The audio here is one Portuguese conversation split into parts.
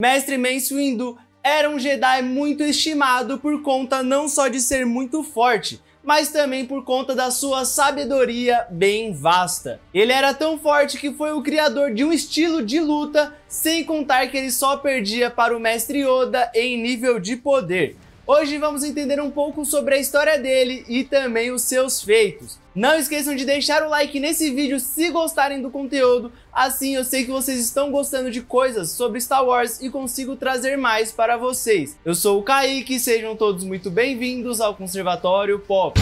Mestre Mace Windu era um Jedi muito estimado por conta não só de ser muito forte, mas também por conta da sua sabedoria bem vasta. Ele era tão forte que foi o criador de um estilo de luta, sem contar que ele só perdia para o Mestre Yoda em nível de poder. Hoje vamos entender um pouco sobre a história dele e também os seus feitos. Não esqueçam de deixar o like nesse vídeo se gostarem do conteúdo, assim eu sei que vocês estão gostando de coisas sobre Star Wars e consigo trazer mais para vocês. Eu sou o Kaique, sejam todos muito bem-vindos ao Conservatório Pop.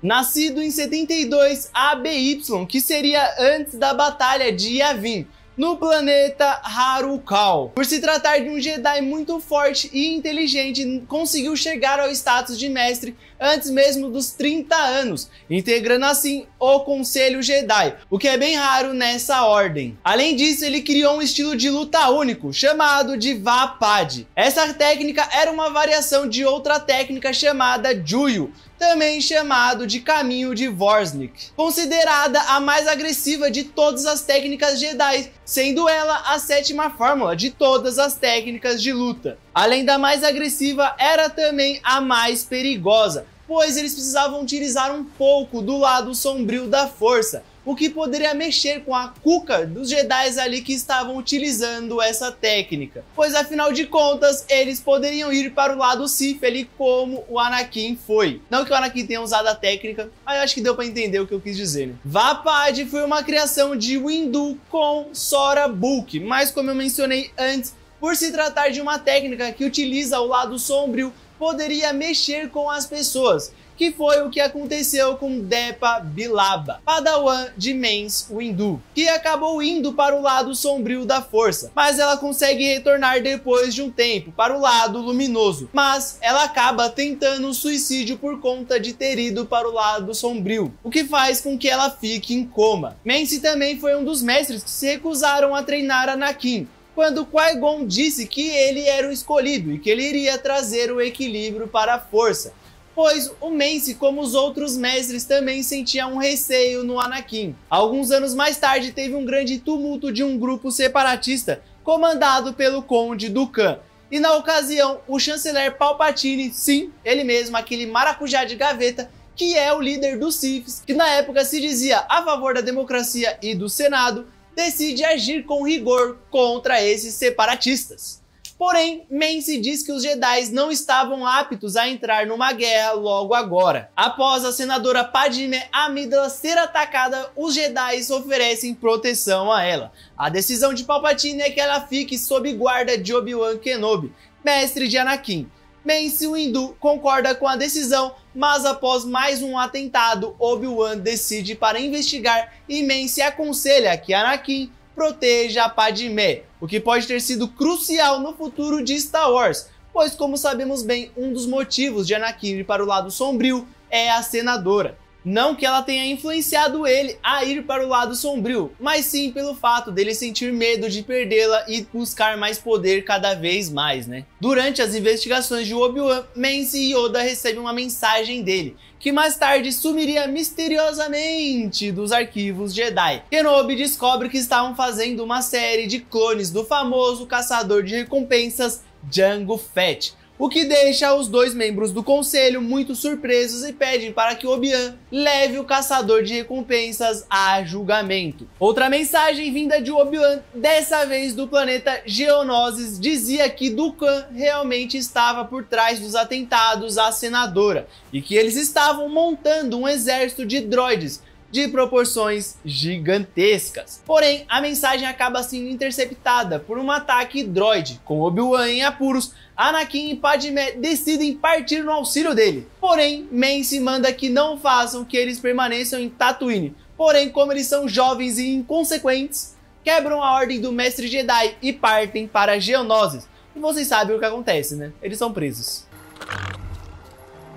Nascido em 72 ABY, que seria antes da Batalha de Yavin, no planeta Harukal. Por se tratar de um Jedi muito forte e inteligente, conseguiu chegar ao status de mestre antes mesmo dos 30 anos, integrando assim o Conselho Jedi, o que é bem raro nessa ordem. Além disso, ele criou um estilo de luta único, chamado de Vapad. Essa técnica era uma variação de outra técnica chamada Juyo, também chamado de Caminho de Vorsnik, considerada a mais agressiva de todas as técnicas Jedi, sendo ela a sétima fórmula de todas as técnicas de luta. Além da mais agressiva, era também a mais perigosa, pois eles precisavam utilizar um pouco do lado sombrio da força, o que poderia mexer com a cuca dos Jedi ali que estavam utilizando essa técnica, pois afinal de contas eles poderiam ir para o lado Sith ali como o Anakin foi. Não que o Anakin tenha usado a técnica, mas eu acho que deu para entender o que eu quis dizer, né? Vapad foi uma criação de Windu com Sora Bulk, mas como eu mencionei antes, por se tratar de uma técnica que utiliza o lado sombrio, poderia mexer com as pessoas, que foi o que aconteceu com Depa Billaba, padawan de Mace Windu, que acabou indo para o lado sombrio da força, mas ela consegue retornar depois de um tempo para o lado luminoso, mas ela acaba tentando suicídio por conta de ter ido para o lado sombrio, o que faz com que ela fique em coma. Mace também foi um dos mestres que se recusaram a treinar Anakin, quando Qui-Gon disse que ele era o escolhido e que ele iria trazer o equilíbrio para a força, pois o Mace, como os outros mestres, também sentia um receio no Anakin. Alguns anos mais tarde, teve um grande tumulto de um grupo separatista comandado pelo Conde Dooku. E na ocasião, o chanceler Palpatine, sim, ele mesmo, aquele maracujá de gaveta, que é o líder dos Siths, que na época se dizia a favor da democracia e do Senado, decide agir com rigor contra esses separatistas. Porém, Mace diz que os Jedi não estavam aptos a entrar numa guerra logo agora. Após a senadora Padmé Amidala ser atacada, os Jedi oferecem proteção a ela. A decisão de Palpatine é que ela fique sob guarda de Obi-Wan Kenobi, mestre de Anakin. Mace Windu concorda com a decisão, mas após mais um atentado, Obi-Wan decide para investigar e Mace aconselha que Anakin proteja a Padmé, o que pode ter sido crucial no futuro de Star Wars, pois como sabemos bem, um dos motivos de Anakin ir para o lado sombrio é a senadora. Não que ela tenha influenciado ele a ir para o lado sombrio, mas sim pelo fato dele sentir medo de perdê-la e buscar mais poder cada vez mais, né? Durante as investigações de Obi-Wan, Mace e Yoda recebem uma mensagem dele, que mais tarde sumiria misteriosamente dos arquivos Jedi. Kenobi descobre que estavam fazendo uma série de clones do famoso caçador de recompensas Jango Fett, o que deixa os dois membros do conselho muito surpresos e pedem para que Obi-Wan leve o caçador de recompensas a julgamento. Outra mensagem vinda de Obi-Wan, dessa vez do planeta Geonosis, dizia que Dooku realmente estava por trás dos atentados à senadora e que eles estavam montando um exército de droides de proporções gigantescas. Porém, a mensagem acaba sendo interceptada por um ataque droide. Com Obi-Wan em apuros, Anakin e Padmé decidem partir no auxílio dele. Porém, Mace manda que não façam, que eles permaneçam em Tatooine. Porém, como eles são jovens e inconsequentes, quebram a ordem do Mestre Jedi e partem para Geonosis. E vocês sabem o que acontece, né? Eles são presos.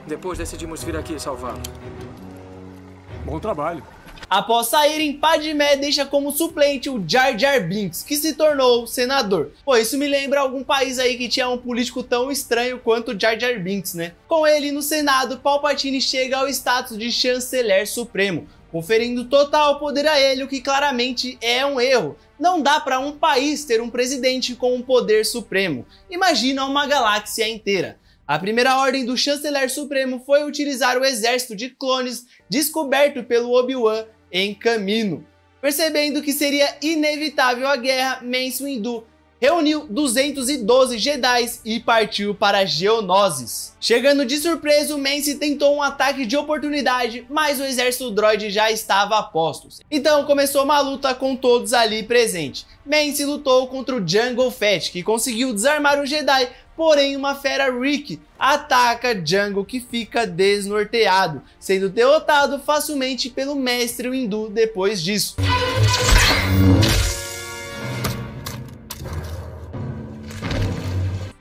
Depois decidimos vir aqui salvá-lo. Bom trabalho. Após saírem, Padmé deixa como suplente o Jar Jar Binks, que se tornou senador. Pô, isso me lembra algum país aí que tinha um político tão estranho quanto o Jar Jar Binks, né? Com ele no Senado, Palpatine chega ao status de chanceler supremo, conferindo total poder a ele, o que claramente é um erro. Não dá para um país ter um presidente com um poder supremo. Imagina uma galáxia inteira. A primeira ordem do chanceler supremo foi utilizar o exército de clones descoberto pelo Obi-Wan em Kamino. Percebendo que seria inevitável a guerra, Mace Windu reuniu 212 Jedi e partiu para Geonosis. Chegando de surpresa, o Mace tentou um ataque de oportunidade, mas o exército droide já estava a postos. Então começou uma luta com todos ali presentes. Mace lutou contra o Jango Fett, que conseguiu desarmar o Jedi, porém uma fera Rick ataca Jango, que fica desnorteado, sendo derrotado facilmente pelo mestre Windu depois disso.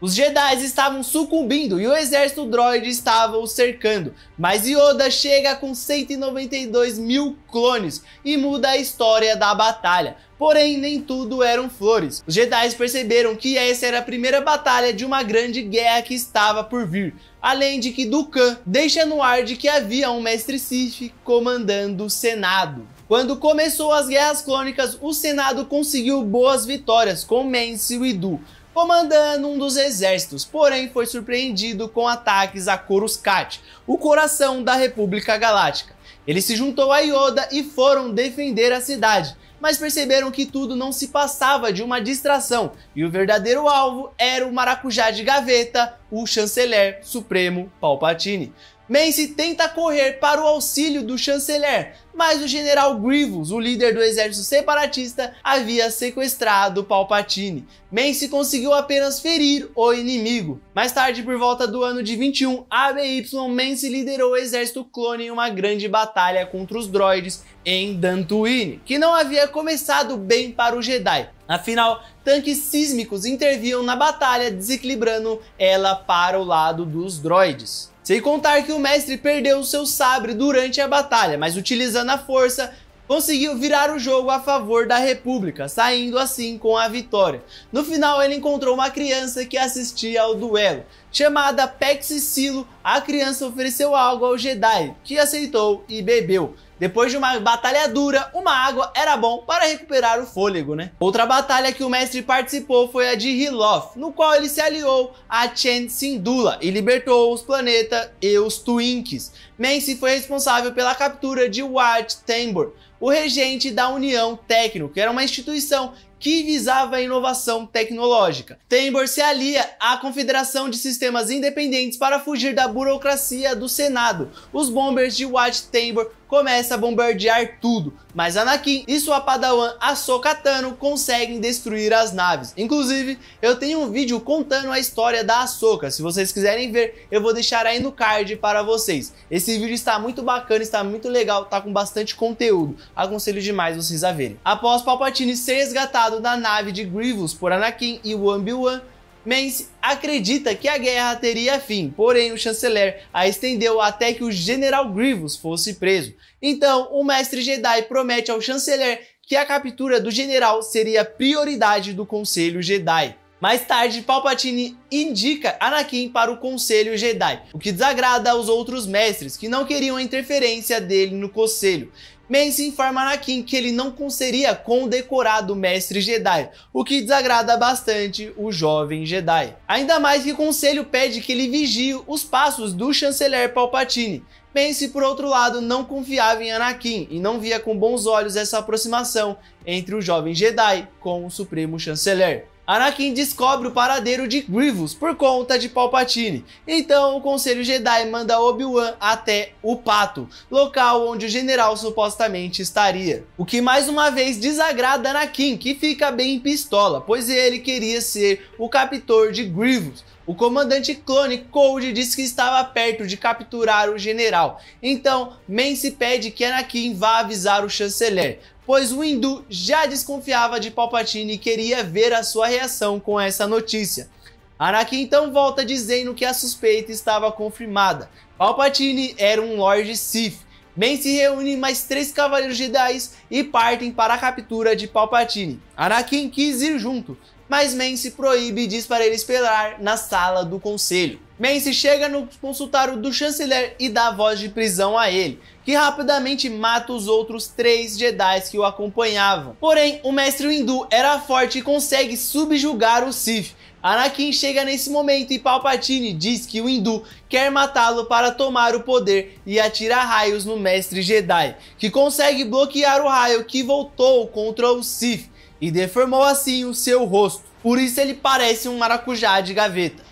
Os Jedi estavam sucumbindo e o exército droide estava os cercando, mas Yoda chega com 192 mil clones e muda a história da batalha. Porém, nem tudo eram flores. Os Jedi perceberam que essa era a primeira batalha de uma grande guerra que estava por vir, além de que Dukan deixa no ar de que havia um mestre Sith comandando o Senado. Quando começou as guerras clônicas, o Senado conseguiu boas vitórias com Mace Windu comandando um dos exércitos, porém foi surpreendido com ataques a Coruscant, o coração da República Galáctica. Ele se juntou a Yoda e foram defender a cidade, mas perceberam que tudo não se passava de uma distração e o verdadeiro alvo era o maracujá de gaveta, o chanceler supremo Palpatine. Mace tenta correr para o auxílio do chanceler, mas o general Grievous, o líder do exército separatista, havia sequestrado Palpatine. Mace conseguiu apenas ferir o inimigo. Mais tarde, por volta do ano de 21 ABY, Mace liderou o exército clone em uma grande batalha contra os droides em Dantooine, que não havia começado bem para o Jedi. Afinal, tanques sísmicos interviam na batalha, desequilibrando ela para o lado dos droides. Sem contar que o mestre perdeu seu sabre durante a batalha, mas utilizando a força, conseguiu virar o jogo a favor da República, saindo assim com a vitória. No final, ele encontrou uma criança que assistia ao duelo. Chamada Pexi Silo, a criança ofereceu algo ao Jedi, que aceitou e bebeu. Depois de uma batalha dura, uma água era bom para recuperar o fôlego, né? Outra batalha que o mestre participou foi a de Hiloth, no qual ele se aliou a Chen Syndulla e libertou os planetas e os Twinkies. Mace foi responsável pela captura de Wat Tambor, o regente da União Tecno, que era uma instituição que visava a inovação tecnológica. Tambor se alia à Confederação de Sistemas Independentes para fugir da burocracia do Senado. Os bombers de Wat Tambor começam a bombardear tudo, mas Anakin e sua padawan Ahsoka Tano conseguem destruir as naves. Inclusive, eu tenho um vídeo contando a história da Ahsoka. Se vocês quiserem ver, eu vou deixar aí no card para vocês. Esse vídeo está muito bacana, está muito legal, tá com bastante conteúdo. Aconselho demais vocês a verem. Após Palpatine ser resgatado da nave de Grievous por Anakin e Obi-Wan, Mace acredita que a guerra teria fim, porém o chanceler a estendeu até que o general Grievous fosse preso. Então o mestre Jedi promete ao chanceler que a captura do general seria prioridade do Conselho Jedi. Mais tarde, Palpatine indica Anakin para o Conselho Jedi, o que desagrada aos outros mestres que não queriam a interferência dele no Conselho. Mace informa Anakin que ele não seria condecorado mestre Jedi, o que desagrada bastante o jovem Jedi. Ainda mais que o Conselho pede que ele vigie os passos do chanceler Palpatine. Mace, por outro lado, não confiava em Anakin e não via com bons olhos essa aproximação entre o jovem Jedi com o Supremo Chanceler. Anakin descobre o paradeiro de Grievous por conta de Palpatine. Então o Conselho Jedi manda Obi-Wan até o Pato, local onde o general supostamente estaria. O que mais uma vez desagrada Anakin, que fica bem pistola, pois ele queria ser o captor de Grievous. O comandante clone Cold disse que estava perto de capturar o general. Então Mace pede que Anakin vá avisar o chanceler, pois o Windu já desconfiava de Palpatine e queria ver a sua reação com essa notícia. Anakin então volta dizendo que a suspeita estava confirmada. Palpatine era um Lord Sith. Mance reúne mais 3 Cavaleiros Jedi e partem para a captura de Palpatine. Anakin quis ir junto, mas Mance proíbe e diz para ele esperar na sala do conselho. Mance chega no consultório do chanceler e dá voz de prisão a ele, que rapidamente mata os outros 3 Jedi que o acompanhavam. Porém, o mestre Windu era forte e consegue subjugar o Sith. Anakin chega nesse momento e Palpatine diz que o Windu quer matá-lo para tomar o poder e atira raios no mestre Jedi, que consegue bloquear o raio que voltou contra o Sith e deformou assim o seu rosto. Por isso ele parece um maracujá de gaveta.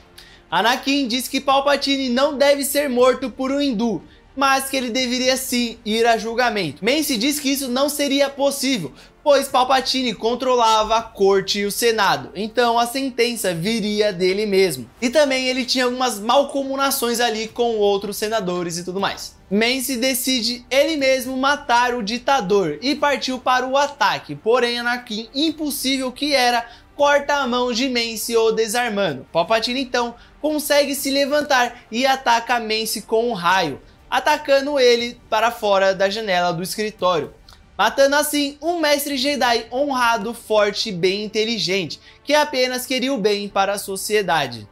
Anakin diz que Palpatine não deve ser morto por um Windu, mas que ele deveria sim ir a julgamento. Mance diz que isso não seria possível, pois Palpatine controlava a corte e o senado, então a sentença viria dele mesmo. E também ele tinha algumas malcomunações ali com outros senadores e tudo mais. Mance decide ele mesmo matar o ditador e partiu para o ataque, porém Anakin, impossível que era, corta a mão de Mance o desarmando. Palpatine então consegue se levantar e ataca Mance com um raio, atacando ele para fora da janela do escritório, matando assim um mestre Jedi honrado, forte e bem inteligente, que apenas queria o bem para a sociedade.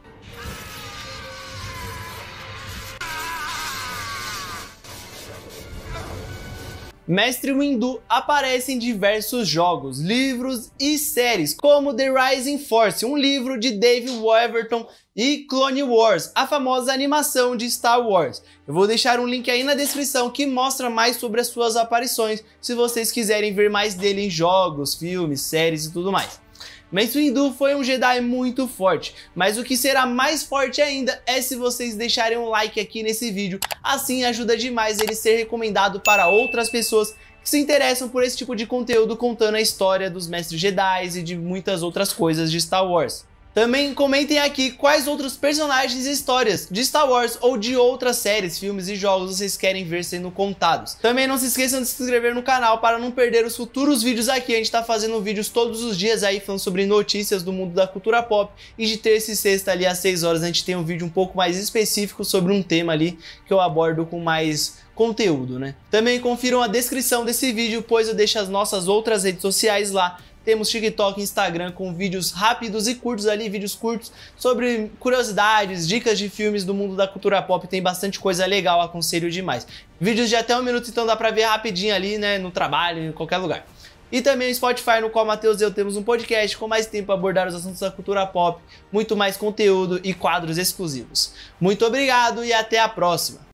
Mestre Windu aparece em diversos jogos, livros e séries, como The Rising Force, um livro de Dave Weverton, e Clone Wars, a famosa animação de Star Wars. Eu vou deixar um link aí na descrição que mostra mais sobre as suas aparições, se vocês quiserem ver mais dele em jogos, filmes, séries e tudo mais. Mace Windu foi um Jedi muito forte, mas o que será mais forte ainda é se vocês deixarem um like aqui nesse vídeo, assim ajuda demais ele ser recomendado para outras pessoas que se interessam por esse tipo de conteúdo contando a história dos Mestres Jedi e de muitas outras coisas de Star Wars. Também comentem aqui quais outros personagens e histórias de Star Wars ou de outras séries, filmes e jogos vocês querem ver sendo contados. Também não se esqueçam de se inscrever no canal para não perder os futuros vídeos aqui. A gente tá fazendo vídeos todos os dias aí falando sobre notícias do mundo da cultura pop. E de terça e sexta ali às 6 horas a gente tem um vídeo um pouco mais específico sobre um tema ali que eu abordo com mais conteúdo, né? Também confiram a descrição desse vídeo, pois eu deixo as nossas outras redes sociais lá. Temos TikTok e Instagram com vídeos rápidos e curtos ali, vídeos curtos sobre curiosidades, dicas de filmes do mundo da cultura pop, tem bastante coisa legal, aconselho demais. Vídeos de até 1 minuto, então dá pra ver rapidinho ali, né, no trabalho, em qualquer lugar. E também o Spotify, no qual Matheus e eu temos um podcast com mais tempo a abordar os assuntos da cultura pop, muito mais conteúdo e quadros exclusivos. Muito obrigado e até a próxima!